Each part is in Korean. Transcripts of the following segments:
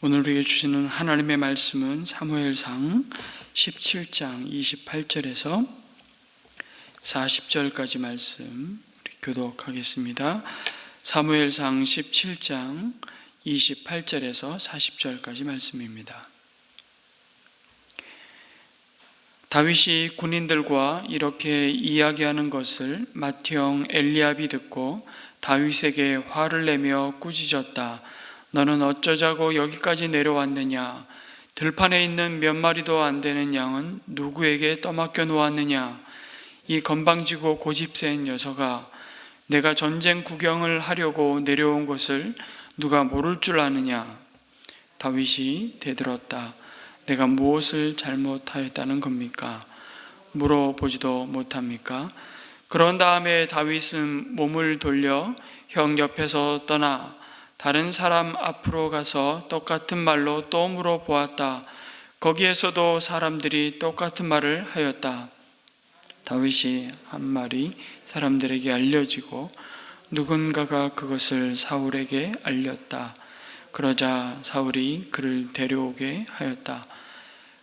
오늘 우리에게 주시는 하나님의 말씀은 사무엘상 17장 28절에서 40절까지 말씀 우리 교독하겠습니다. 사무엘상 17장 28절에서 40절까지 말씀입니다. 다윗이 군인들과 이렇게 이야기하는 것을 맏형 엘리압이 듣고 다윗에게 화를 내며 꾸짖었다. 너는 어쩌자고 여기까지 내려왔느냐? 들판에 있는 몇 마리도 안 되는 양은 누구에게 떠맡겨 놓았느냐? 이 건방지고 고집센 녀석아, 내가 전쟁 구경을 하려고 내려온 것을 누가 모를 줄 아느냐? 다윗이 대들었다. 내가 무엇을 잘못하였다는 겁니까? 물어보지도 못합니까? 그런 다음에 다윗은 몸을 돌려 형 옆에서 떠나 다른 사람 앞으로 가서 똑같은 말로 또 물어보았다. 거기에서도 사람들이 똑같은 말을 하였다. 다윗이 한 말이 사람들에게 알려지고 누군가가 그것을 사울에게 알렸다. 그러자 사울이 그를 데려오게 하였다.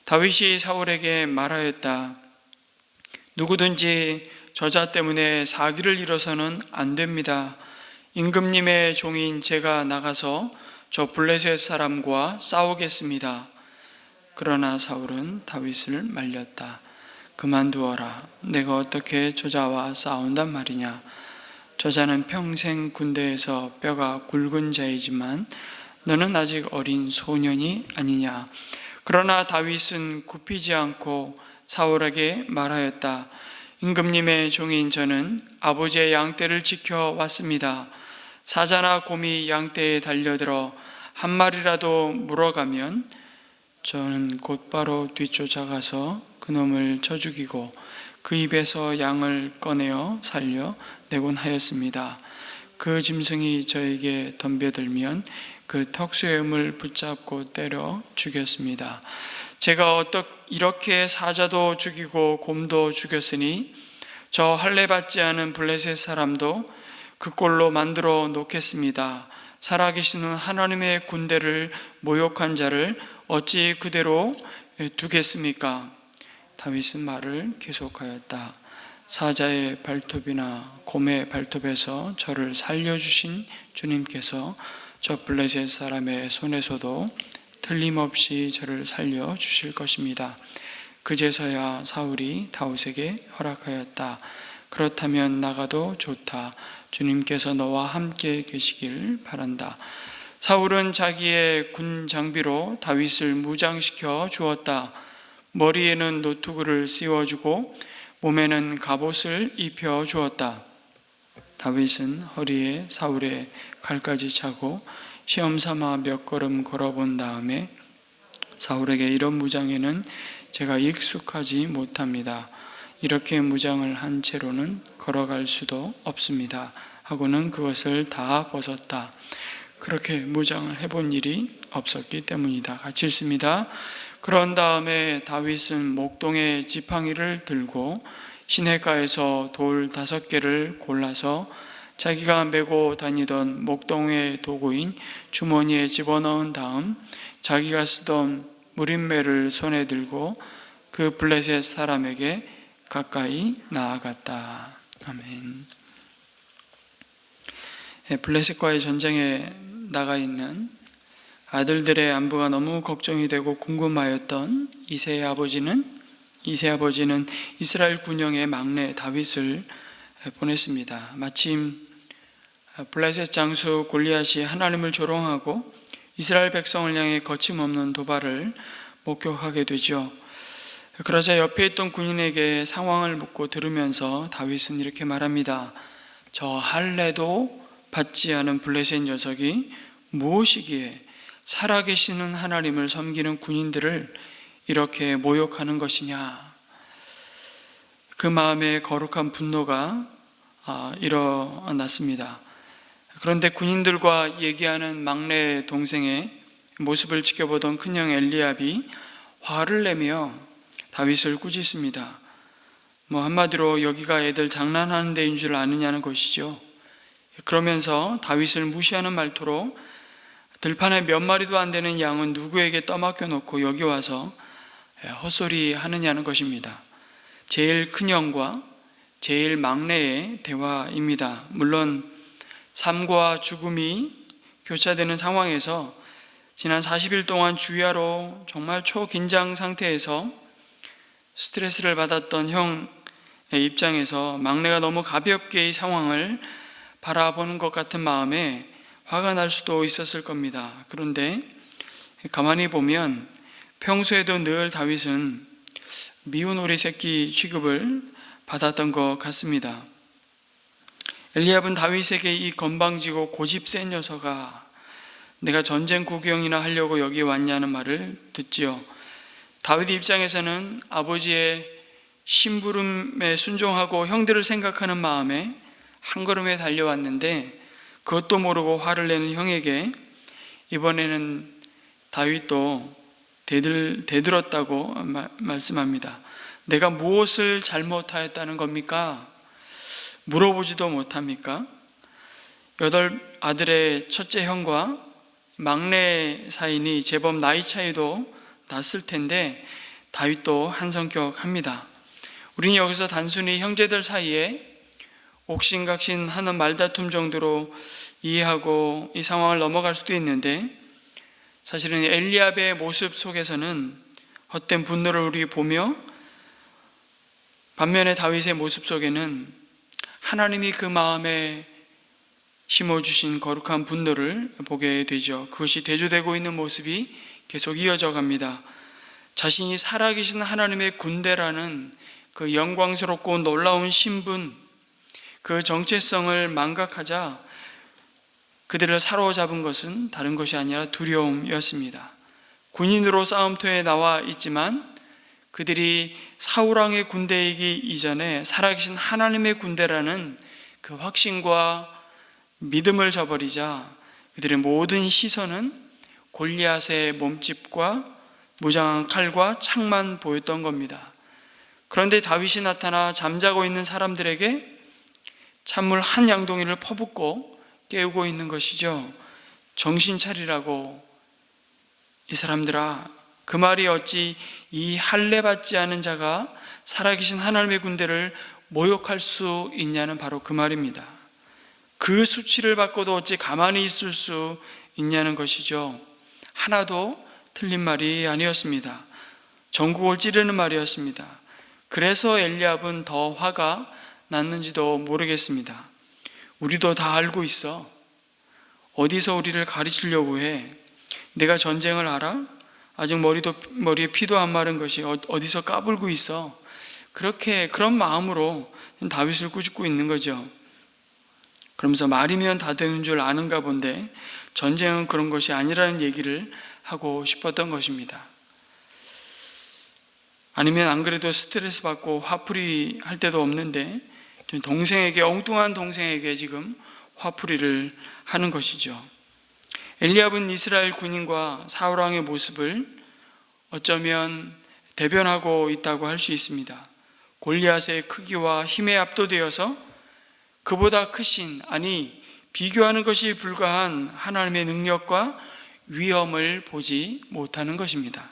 다윗이 사울에게 말하였다. 누구든지 저자 때문에 사기를 이뤄서는 안 됩니다. 임금님의 종인 제가 나가서 저 블레셋 사람과 싸우겠습니다. 그러나 사울은 다윗을 말렸다. 그만두어라. 내가 어떻게 저자와 싸운단 말이냐. 저자는 평생 군대에서 뼈가 굵은 자이지만 너는 아직 어린 소년이 아니냐. 그러나 다윗은 굽히지 않고 사울에게 말하였다. 임금님의 종인 저는 아버지의 양떼를 지켜왔습니다. 사자나 곰이 양떼에 달려들어 한 마리라도 물어가면 저는 곧바로 뒤쫓아가서 그놈을 쳐 죽이고 그 입에서 양을 꺼내어 살려 내곤 하였습니다. 그 짐승이 저에게 덤벼들면 그 턱수염을 붙잡고 때려 죽였습니다. 제가 이렇게 사자도 죽이고 곰도 죽였으니 저 할례받지 않은 블레셋 사람도 그 꼴로 만들어 놓겠습니다. 살아계시는 하나님의 군대를 모욕한 자를 어찌 그대로 두겠습니까? 다윗은 말을 계속하였다. 사자의 발톱이나 곰의 발톱에서 저를 살려주신 주님께서 저 블레셋 사람의 손에서도 틀림없이 저를 살려주실 것입니다. 그제서야 사울이 다윗에게 허락하였다. 그렇다면 나가도 좋다. 주님께서 너와 함께 계시길 바란다. 사울은 자기의 군 장비로 다윗을 무장시켜 주었다. 머리에는 노투구를 씌워주고 몸에는 갑옷을 입혀 주었다. 다윗은 허리에 사울의 칼까지 차고 시험삼아 몇 걸음 걸어본 다음에 사울에게 이런 무장에는 제가 익숙하지 못합니다. 이렇게 무장을 한 채로는 걸어갈 수도 없습니다. 하고는 그것을 다 벗었다. 그렇게 무장을 해본 일이 없었기 때문이다. 같이 읽습니다. 그런 다음에 다윗은 목동의 지팡이를 들고 시내가에서 돌 5개를 골라서 자기가 메고 다니던 목동의 도구인 주머니에 집어넣은 다음 자기가 쓰던 무림매를 손에 들고 그 블레셋 사람에게 가까이 나아갔다. 아멘. 블레셋과의 전쟁에 나가 있는 아들들의 안부가 너무 걱정이 되고 궁금하였던 이새의 아버지는 이스라엘 군영의 막내 다윗을 보냈습니다. 마침 블레셋 장수 골리앗이 하나님을 조롱하고 이스라엘 백성을 향해 거침없는 도발을 목격하게 되죠. 그러자 옆에 있던 군인에게 상황을 묻고 들으면서 다윗은 이렇게 말합니다. 저 할례도 받지 않은 블레셋 녀석이 무엇이기에 살아계시는 하나님을 섬기는 군인들을 이렇게 모욕하는 것이냐. 그 마음에 거룩한 분노가 일어났습니다. 그런데 군인들과 얘기하는 막내 동생의 모습을 지켜보던 큰형 엘리압이 화를 내며 다윗을 꾸짖습니다. 한마디로 여기가 애들 장난하는 데인 줄 아느냐는 것이죠. 그러면서 다윗을 무시하는 말투로 들판에 몇 마리도 안 되는 양은 누구에게 떠맡겨 놓고 여기 와서 헛소리 하느냐는 것입니다. 제일 큰 형과 제일 막내의 대화입니다. 물론 삶과 죽음이 교차되는 상황에서 지난 40일 동안 주야로 정말 초긴장 상태에서 스트레스를 받았던 형의 입장에서 막내가 너무 가볍게 이 상황을 바라보는 것 같은 마음에 화가 날 수도 있었을 겁니다. 그런데 가만히 보면 평소에도 늘 다윗은 미운 오리 새끼 취급을 받았던 것 같습니다. 엘리압은 다윗에게 이 건방지고 고집 센 녀석아, 내가 전쟁 구경이나 하려고 여기 왔냐는 말을 듣지요. 다윗 입장에서는 아버지의 심부름에 순종하고 형들을 생각하는 마음에 한 걸음에 달려왔는데 그것도 모르고 화를 내는 형에게 이번에는 다윗도 대들었다고 말씀합니다. 내가 무엇을 잘못하였다는 겁니까? 물어보지도 못합니까? 8 아들의 첫째 형과 막내 사이니 제법 나이 차이도 났을 텐데 다윗도 한 성격합니다. 우리는 여기서 단순히 형제들 사이에 옥신각신 하는 말다툼 정도로 이해하고 이 상황을 넘어갈 수도 있는데, 사실은 엘리압의 모습 속에서는 헛된 분노를 우리 보며, 반면에 다윗의 모습 속에는 하나님이 그 마음에 심어주신 거룩한 분노를 보게 되죠. 그것이 대조되고 있는 모습이 계속 이어져 갑니다. 자신이 살아계신 하나님의 군대라는 그 영광스럽고 놀라운 신분, 그 정체성을 망각하자 그들을 사로잡은 것은 다른 것이 아니라 두려움이었습니다. 군인으로 싸움터에 나와 있지만 그들이 사울왕의 군대이기 이전에 살아계신 하나님의 군대라는 그 확신과 믿음을 저버리자 그들의 모든 시선은 골리앗의 몸집과 무장한 칼과 창만 보였던 겁니다. 그런데 다윗이 나타나 잠자고 있는 사람들에게 찬물 한 양동이를 퍼붓고 깨우고 있는 것이죠. 정신 차리라고, 이 사람들아, 그 말이 어찌 이 할례 받지 않은 자가 살아계신 하나님의 군대를 모욕할 수 있냐는 바로 그 말입니다. 그 수치를 받고도 어찌 가만히 있을 수 있냐는 것이죠. 하나도 틀린 말이 아니었습니다. 전국을 찌르는 말이었습니다. 그래서 엘리압은 더 화가 났는지도 모르겠습니다. 우리도 다 알고 있어. 어디서 우리를 가르치려고 해? 내가 전쟁을 알아? 아직 머리에 피도 안 마른 것이 어디서 까불고 있어? 그런 마음으로 다윗을 꾸짖고 있는 거죠. 그러면서 말이면 다 되는 줄 아는가 본데 전쟁은 그런 것이 아니라는 얘기를 하고 싶었던 것입니다. 아니면 안 그래도 스트레스 받고 화풀이 할 때도 없는데 엉뚱한 동생에게 지금 화풀이를 하는 것이죠. 엘리압은 이스라엘 군인과 사울왕의 모습을 어쩌면 대변하고 있다고 할 수 있습니다. 골리앗의 크기와 힘에 압도되어서 그보다 크신, 아니 비교하는 것이 불가한 하나님의 능력과 위엄을 보지 못하는 것입니다.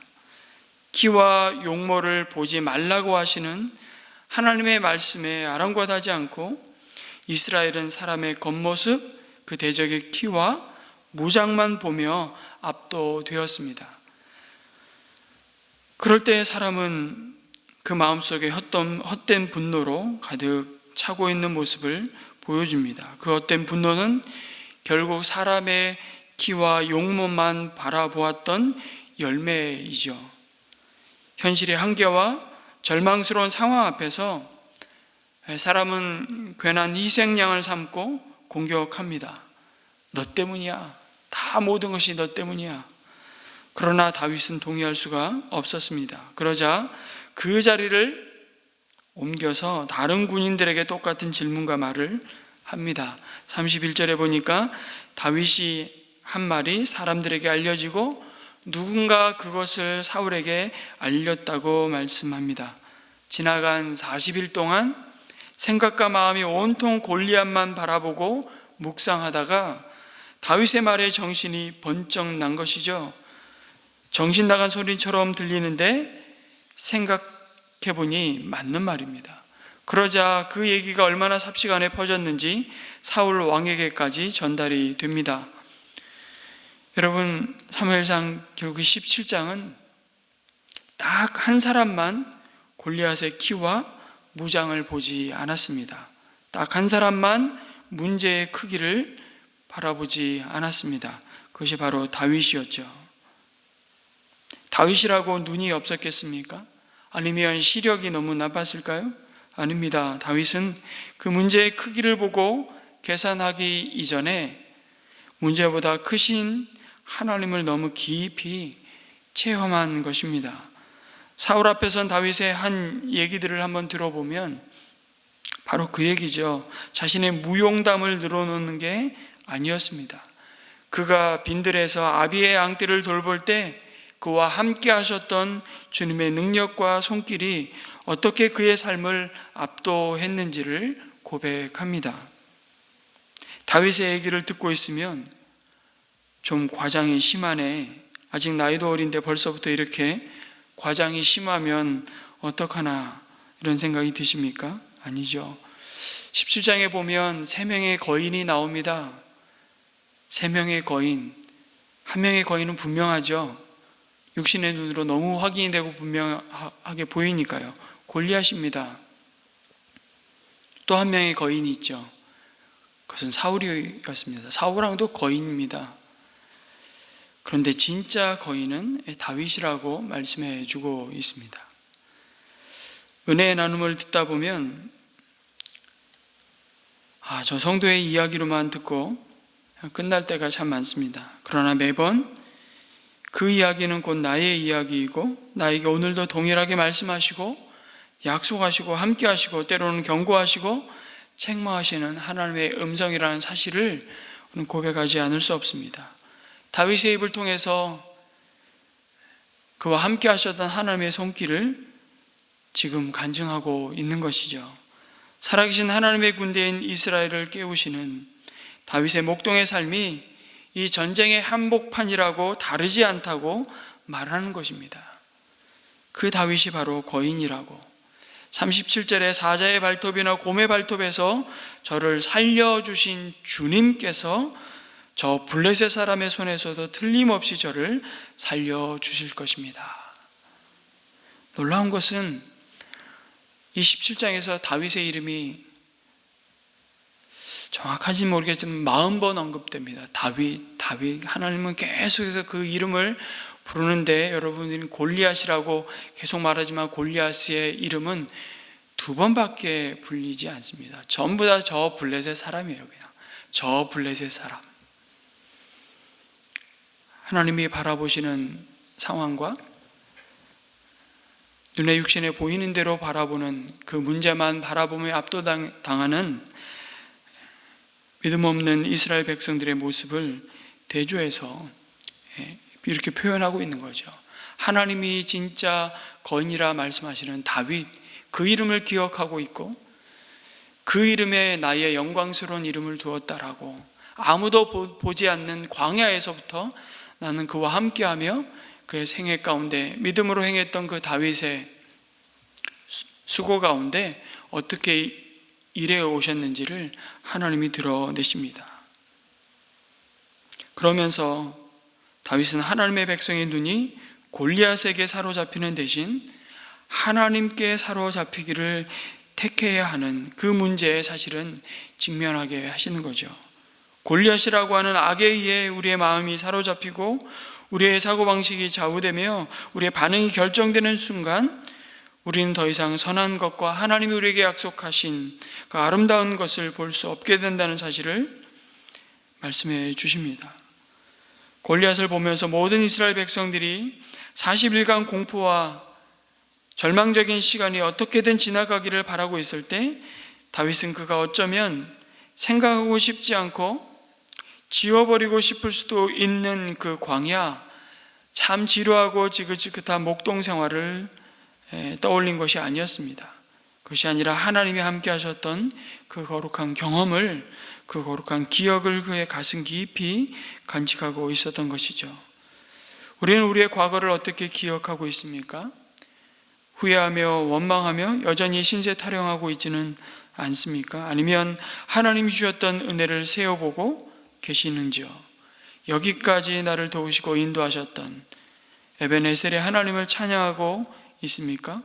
키와 용모를 보지 말라고 하시는 하나님의 말씀에 아랑곳하지 않고 이스라엘은 사람의 겉모습, 그 대적의 키와 무장만 보며 압도되었습니다. 그럴 때 사람은 그 마음속에 헛된 분노로 가득 차고 있는 모습을 보여줍니다. 그 헛된 분노는 결국 사람의 키와 용모만 바라보았던 열매이죠. 현실의 한계와 절망스러운 상황 앞에서 사람은 괜한 희생양을 삼고 공격합니다. 너 때문이야. 다 모든 것이 너 때문이야. 그러나 다윗은 동의할 수가 없었습니다. 그러자 그 자리를 옮겨서 다른 군인들에게 똑같은 질문과 말을 합니다. 31절에 보니까 다윗이 한 말이 사람들에게 알려지고 누군가 그것을 사울에게 알렸다고 말씀합니다. 지나간 40일 동안 생각과 마음이 온통 골리앗만 바라보고 묵상하다가 다윗의 말에 정신이 번쩍 난 것이죠. 정신 나간 소리처럼 들리는데 생각해보니 맞는 말입니다. 그러자 그 얘기가 얼마나 삽시간에 퍼졌는지 사울 왕에게까지 전달이 됩니다. 여러분, 사무엘상 결국 17장은 딱 한 사람만 골리앗의 키와 무장을 보지 않았습니다. 딱 한 사람만 문제의 크기를 바라보지 않았습니다. 그것이 바로 다윗이었죠. 다윗이라고 눈이 없었겠습니까? 아니면 시력이 너무 나빴을까요? 아닙니다. 다윗은 그 문제의 크기를 보고 계산하기 이전에 문제보다 크신 하나님을 너무 깊이 체험한 것입니다. 사울 앞에선 다윗의 한 얘기들을 한번 들어보면 바로 그 얘기죠. 자신의 무용담을 늘어놓는 게 아니었습니다. 그가 빈들에서 아비의 앙떼를 돌볼 때 그와 함께 하셨던 주님의 능력과 손길이 어떻게 그의 삶을 압도했는지를 고백합니다. 다윗의 얘기를 듣고 있으면 좀 과장이 심하네, 아직 나이도 어린데 벌써부터 이렇게 과장이 심하면 어떡하나, 이런 생각이 드십니까? 아니죠. 17장에 보면 3명의 거인이 나옵니다. 3명의 거인, 한 명의 거인은 분명하죠. 육신의 눈으로 너무 확인이 되고 분명하게 보이니까요. 골리앗입니다. 또 한 명의 거인이 있죠. 그것은 사울이었습니다. 사울왕도 거인입니다. 그런데 진짜 거인은 다윗이라고 말씀해 주고 있습니다. 은혜의 나눔을 듣다 보면 저 성도의 이야기로만 듣고 끝날 때가 참 많습니다. 그러나 매번 그 이야기는 곧 나의 이야기이고 나에게 오늘도 동일하게 말씀하시고 약속하시고 함께 하시고 때로는 경고하시고 책망하시는 하나님의 음성이라는 사실을 고백하지 않을 수 없습니다. 다윗의 입을 통해서 그와 함께 하셨던 하나님의 손길을 지금 간증하고 있는 것이죠. 살아계신 하나님의 군대인 이스라엘을 깨우시는 다윗의 목동의 삶이 이 전쟁의 한복판이라고 다르지 않다고 말하는 것입니다. 그 다윗이 바로 거인이라고, 37절에 사자의 발톱이나 곰의 발톱에서 저를 살려주신 주님께서 저 블레셋 사람의 손에서도 틀림없이 저를 살려주실 것입니다. 놀라운 것은 이 17장에서 다윗의 이름이 정확한지 모르겠지만 40번 언급됩니다. 다윗. 하나님은 계속해서 그 이름을 부르는데, 여러분들은 골리앗이라고 계속 말하지만 골리앗의 이름은 2번밖에 불리지 않습니다. 전부 다 저 블레셋 사람이에요. 그냥 저 블레셋 사람. 하나님이 바라보시는 상황과 눈의 육신에 보이는 대로 바라보는 그 문제만 바라보며 압도당하는 믿음 없는 이스라엘 백성들의 모습을 대조해서 이렇게 표현하고 있는 거죠. 하나님이 진짜 거인이라 말씀하시는 다윗, 그 이름을 기억하고 있고 그 이름에 나의 영광스러운 이름을 두었다라고, 아무도 보지 않는 광야에서부터 나는 그와 함께하며 그의 생애 가운데 믿음으로 행했던 그 다윗의 수고 가운데 어떻게 일해 오셨는지를 하나님이 드러내십니다. 그러면서 다윗은 하나님의 백성의 눈이 골리앗에게 사로잡히는 대신 하나님께 사로잡히기를 택해야 하는 그 문제에 사실은 직면하게 하시는 거죠. 골리앗이라고 하는 악에 의해 우리의 마음이 사로잡히고 우리의 사고방식이 좌우되며 우리의 반응이 결정되는 순간 우리는 더 이상 선한 것과 하나님이 우리에게 약속하신 그 아름다운 것을 볼 수 없게 된다는 사실을 말씀해 주십니다. 골리앗을 보면서 모든 이스라엘 백성들이 40일간 공포와 절망적인 시간이 어떻게든 지나가기를 바라고 있을 때 다윗은 그가 어쩌면 생각하고 싶지 않고 지워버리고 싶을 수도 있는 그 광야, 참 지루하고 지긋지긋한 목동 생활을 떠올린 것이 아니었습니다. 그것이 아니라 하나님이 함께 하셨던 그 거룩한 경험을 그 거룩한 기억을 그의 가슴 깊이 간직하고 있었던 것이죠. 우리는 우리의 과거를 어떻게 기억하고 있습니까? 후회하며 원망하며 여전히 신세 타령하고 있지는 않습니까? 아니면 하나님이 주셨던 은혜를 세어보고 계시는지요? 여기까지 나를 도우시고 인도하셨던 에베네셀의 하나님을 찬양하고 있습니까?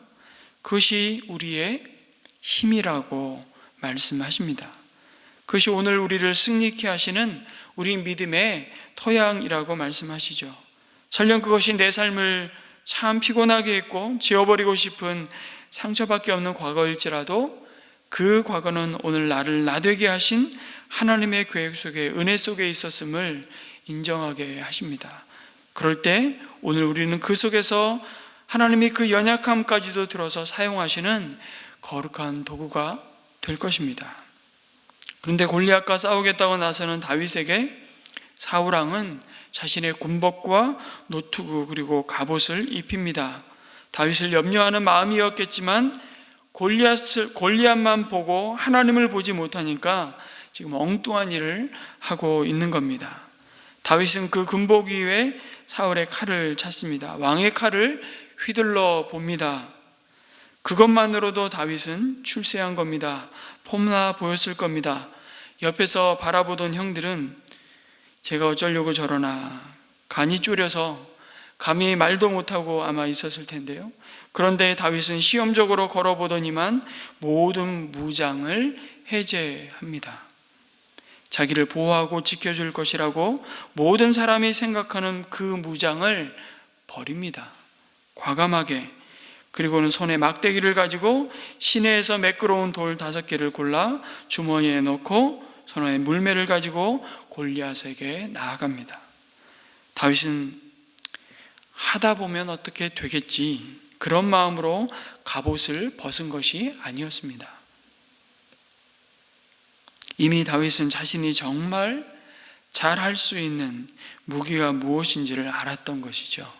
그것이 우리의 힘이라고 말씀하십니다. 그것이 오늘 우리를 승리케 하시는 우리 믿음의 토양이라고 말씀하시죠. 설령 그것이 내 삶을 참 피곤하게 했고 지워버리고 싶은 상처밖에 없는 과거일지라도 그 과거는 오늘 나를 나되게 하신 하나님의 계획 속에, 은혜 속에 있었음을 인정하게 하십니다. 그럴 때 오늘 우리는 그 속에서 하나님이 그 연약함까지도 들어서 사용하시는 거룩한 도구가 될 것입니다. 그런데 골리앗과 싸우겠다고 나서는 다윗에게 사울왕은 자신의 군복과 노투구 그리고 갑옷을 입힙니다. 다윗을 염려하는 마음이었겠지만 골리앗만 보고 하나님을 보지 못하니까 지금 엉뚱한 일을 하고 있는 겁니다. 다윗은 그 군복 위에 사울의 칼을 찾습니다. 왕의 칼을 휘둘러 봅니다. 그것만으로도 다윗은 출세한 겁니다. 폼나 보였을 겁니다. 옆에서 바라보던 형들은 제가 어쩌려고 저러나, 간이 쫄여서 감히 말도 못하고 아마 있었을 텐데요. 그런데 다윗은 시험적으로 걸어보더니만 모든 무장을 해제합니다. 자기를 보호하고 지켜줄 것이라고 모든 사람이 생각하는 그 무장을 버립니다. 과감하게. 그리고는 손에 막대기를 가지고 시내에서 매끄러운 돌 5개를 골라 주머니에 넣고 손에 물매를 가지고 골리앗에게 나아갑니다. 다윗은 하다 보면 어떻게 되겠지, 그런 마음으로 갑옷을 벗은 것이 아니었습니다. 이미 다윗은 자신이 정말 잘할 수 있는 무기가 무엇인지를 알았던 것이죠.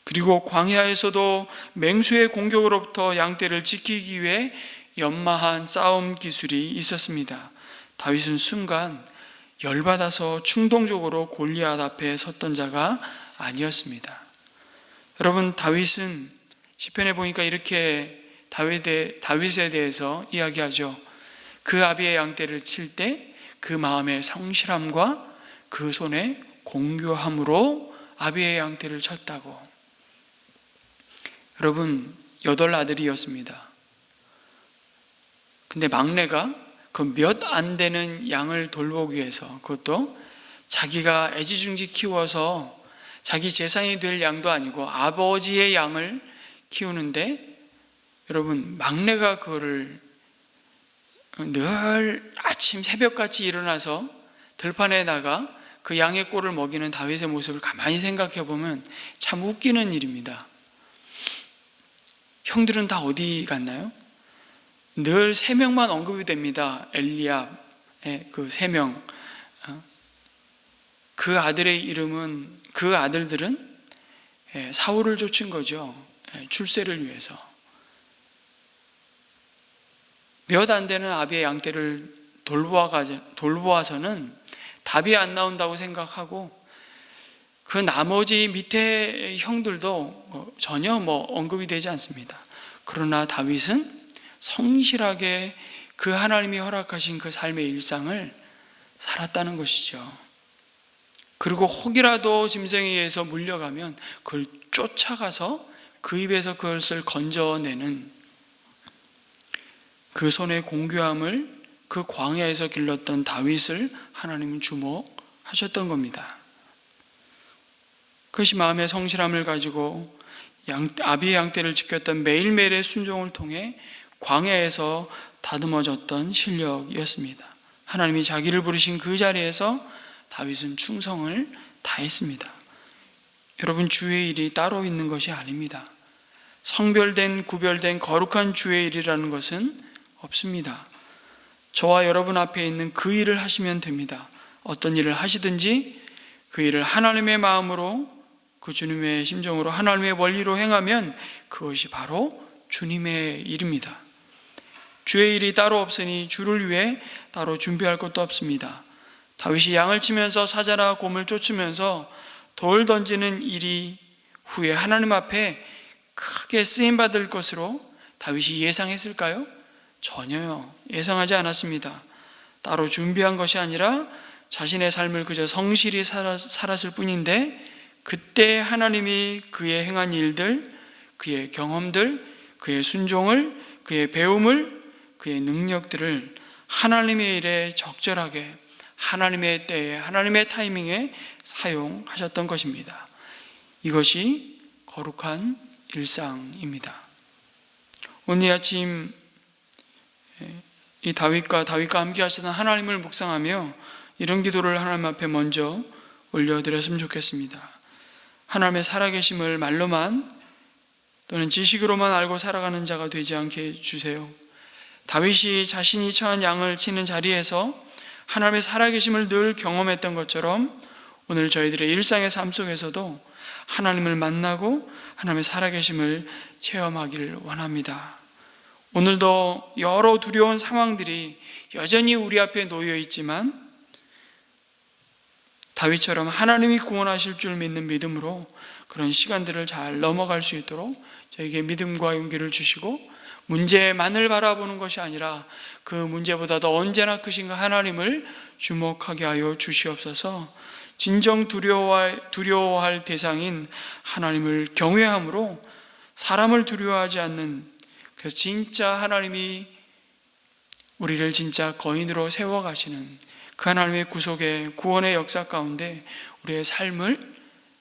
그리고 광야에서도 맹수의 공격으로부터 양떼를 지키기 위해 연마한 싸움 기술이 있었습니다. 다윗은 순간 열받아서 충동적으로 골리앗 앞에 섰던 자가 아니었습니다. 여러분, 다윗은 시편에 보니까 이렇게 다윗에 대해서 이야기하죠. 그 아비의 양떼를 칠 때 그 마음의 성실함과 그 손의 공교함으로 아비의 양떼를 쳤다고. 여러분, 8아들이었습니다. 근데 막내가 그 몇 안 되는 양을 돌보기 위해서, 그것도 자기가 애지중지 키워서 자기 재산이 될 양도 아니고 아버지의 양을 키우는데, 여러분, 막내가 그거를 늘 아침 새벽같이 일어나서 들판에 나가 그 양의 꼴을 먹이는 다윗의 모습을 가만히 생각해 보면 참 웃기는 일입니다. 형들은 다 어디 갔나요? 늘 3명만 언급이 됩니다. 엘리압의 그 3명. 그 아들의 이름은, 그 아들들은 사울을 쫓은 거죠. 출세를 위해서. 몇 안 되는 아비의 양떼를 돌보아서는 답이 안 나온다고 생각하고, 그 나머지 밑에 형들도 전혀 언급이 되지 않습니다. 그러나 다윗은 성실하게 그 하나님이 허락하신 그 삶의 일상을 살았다는 것이죠. 그리고 혹이라도 짐승에 의해서 물려가면 그걸 쫓아가서 그 입에서 그것을 건져내는 그 손의 공교함을 그 광야에서 길렀던 다윗을 하나님은 주목하셨던 겁니다. 그것이 마음의 성실함을 가지고 아비의 양떼를 지켰던 매일매일의 순종을 통해 광야에서 다듬어졌던 실력이었습니다. 하나님이 자기를 부르신 그 자리에서 다윗은 충성을 다했습니다. 여러분, 주의 일이 따로 있는 것이 아닙니다. 성별된, 구별된 거룩한 주의 일이라는 것은 없습니다. 저와 여러분 앞에 있는 그 일을 하시면 됩니다. 어떤 일을 하시든지 그 일을 하나님의 마음으로, 그 주님의 심정으로, 하나님의 원리로 행하면 그것이 바로 주님의 일입니다. 주의 일이 따로 없으니 주를 위해 따로 준비할 것도 없습니다. 다윗이 양을 치면서 사자나 곰을 쫓으면서 돌 던지는 일이 후에 하나님 앞에 크게 쓰임받을 것으로 다윗이 예상했을까요? 전혀요. 예상하지 않았습니다. 따로 준비한 것이 아니라 자신의 삶을 그저 성실히 살았을 뿐인데, 그때 하나님이 그의 행한 일들, 그의 경험들, 그의 순종을, 그의 배움을, 그의 능력들을 하나님의 일에 적절하게, 하나님의 때에, 하나님의 타이밍에 사용하셨던 것입니다. 이것이 거룩한 일상입니다. 오늘 아침 이 다윗과 함께 하시던 하나님을 묵상하며 이런 기도를 하나님 앞에 먼저 올려드렸으면 좋겠습니다. 하나님의 살아계심을 말로만 또는 지식으로만 알고 살아가는 자가 되지 않게 해주세요. 다윗이 자신이 처한 양을 치는 자리에서 하나님의 살아계심을 늘 경험했던 것처럼 오늘 저희들의 일상의 삶 속에서도 하나님을 만나고 하나님의 살아계심을 체험하기를 원합니다. 오늘도 여러 두려운 상황들이 여전히 우리 앞에 놓여 있지만 다윗처럼 하나님이 구원하실 줄 믿는 믿음으로 그런 시간들을 잘 넘어갈 수 있도록 저에게 믿음과 용기를 주시고, 문제만을 바라보는 것이 아니라 그 문제보다도 언제나 크신 그 하나님을 주목하게 하여 주시옵소서. 진정 두려워할 대상인 하나님을 경외함으로 사람을 두려워하지 않는, 그래서 진짜 하나님이 우리를 진짜 거인으로 세워가시는 그 하나님의 구속의 구원의 역사 가운데 우리의 삶을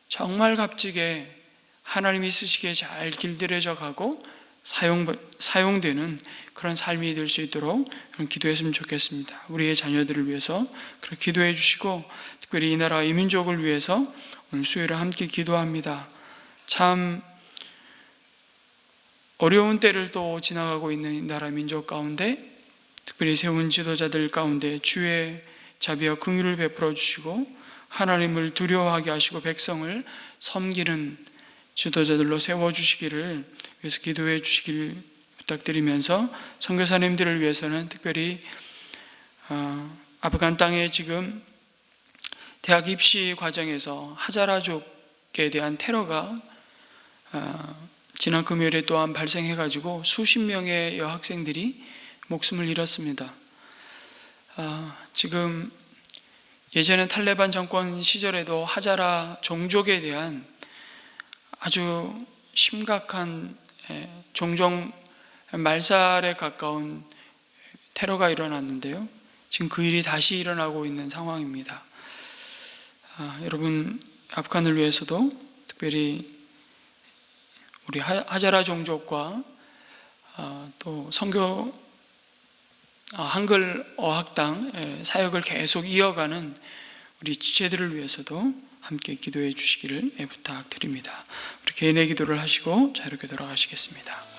정말 값지게 하나님이 쓰시기에 잘 길들여져 가고 사용되는 그런 삶이 될 수 있도록 기도했으면 좋겠습니다. 우리의 자녀들을 위해서 그렇게 기도해 주시고, 특별히 이 나라 이 민족을 위해서 오늘 수요일에 함께 기도합니다. 참 어려운 때를 또 지나가고 있는 이 나라 민족 가운데 특별히 세운 지도자들 가운데 주의 자비와 긍휼을 베풀어 주시고 하나님을 두려워하게 하시고 백성을 섬기는 지도자들로 세워주시기를 위해서 기도해 주시기를 부탁드리면서, 선교사님들을 위해서는 특별히 아프간 땅에 지금 대학 입시 과정에서 하자라족에 대한 테러가 지난 금요일에 또한 발생해가지고 수십 명의 여학생들이 목숨을 잃었습니다. 지금 예전에 탈레반 정권 시절에도 하자라 종족에 대한 아주 심각한 종종 말살에 가까운 테러가 일어났는데요, 지금 그 일이 다시 일어나고 있는 상황입니다. 여러분, 아프간을 위해서도 특별히 우리 하자라 종족과 또 선교 한글 어학당 사역을 계속 이어가는 우리 지체들을 위해서도 함께 기도해 주시기를 부탁드립니다. 우리 개인의 기도를 하시고 자유롭게 돌아가시겠습니다.